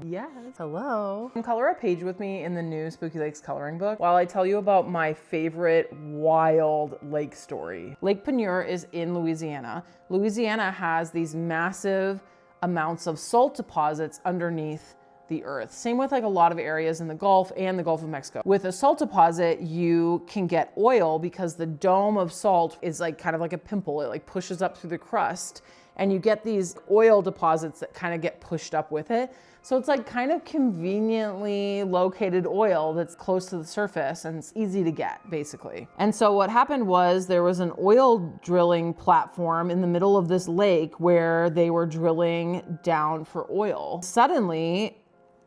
Yes. Hello. Color a page with me in the new Spooky Lakes coloring book while I tell you about my favorite wild lake story. Lake Penieur is in Louisiana. Louisiana has these massive amounts of salt deposits underneath the earth. Same with like a lot of areas in the Gulf and the Gulf of Mexico. With a salt deposit, you can get oil because the dome of salt is like kind of like a pimple. It like pushes up through the crust and you get these oil deposits that kind of get pushed up with it. So it's like kind of conveniently located oil that's close to the surface and it's easy to get basically. And so what happened was there was an oil drilling platform in the middle of this lake where they were drilling down for oil. Suddenly,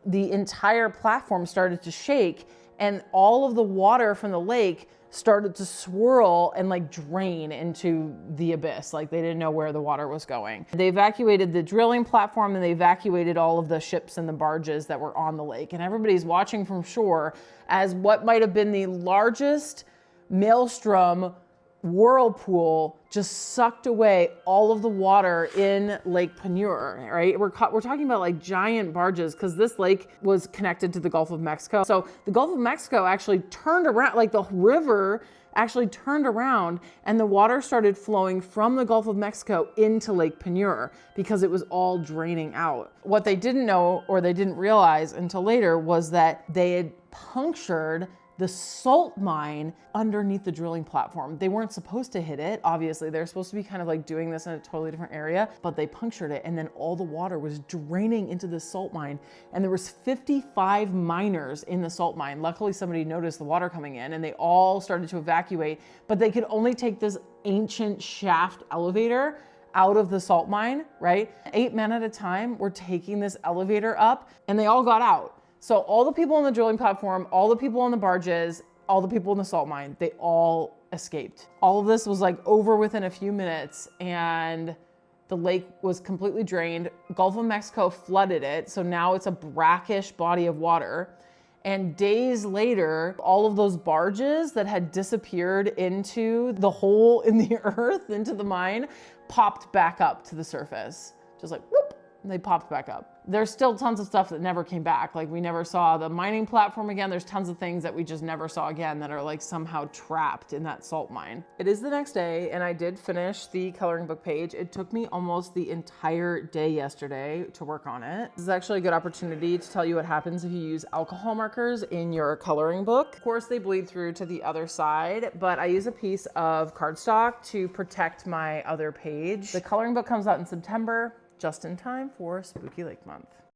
the entire platform started to shake and all of the water from the lake started to swirl and like drain into the abyss. Like they didn't know where the water was going. They evacuated the drilling platform and they evacuated all of the ships and the barges that were on the lake. And everybody's watching from shore as what might have been the largest maelstrom whirlpool just sucked away all of the water in Lake Penieur, right? We're talking about like giant barges because this lake was connected to the Gulf of Mexico. So the Gulf of Mexico actually turned around, like the river actually turned around and the water started flowing from the Gulf of Mexico into Lake Penieur because it was all draining out. What they didn't know or they didn't realize until later was that they had punctured the salt mine underneath the drilling platform. They weren't supposed to hit it. Obviously, they're supposed to be kind of like doing this in a totally different area, but they punctured it and then all the water was draining into the salt mine. And there was 55 miners in the salt mine. Luckily, somebody noticed the water coming in and they all started to evacuate, but they could only take this ancient shaft elevator out of the salt mine, right? 8 men at a time were taking this elevator up and they all got out. So all the people on the drilling platform, all the people on the barges, all the people in the salt mine, they all escaped. All of this was like over within a few minutes and the lake was completely drained. Gulf of Mexico flooded it. So now it's a brackish body of water. And days later, all of those barges that had disappeared into the hole in the earth, into the mine, popped back up to the surface. Just like, whoop, they popped back up. There's still tons of stuff that never came back. Like we never saw the mining platform again. There's tons of things that we just never saw again that are like somehow trapped in that salt mine. It is the next day and I did finish the coloring book page. It took me almost the entire day yesterday to work on it. This is actually a good opportunity to tell you what happens if you use alcohol markers in your coloring book. Of course, they bleed through to the other side, but I use a piece of cardstock to protect my other page. The coloring book comes out in September, just in time for Spooky Lake Month.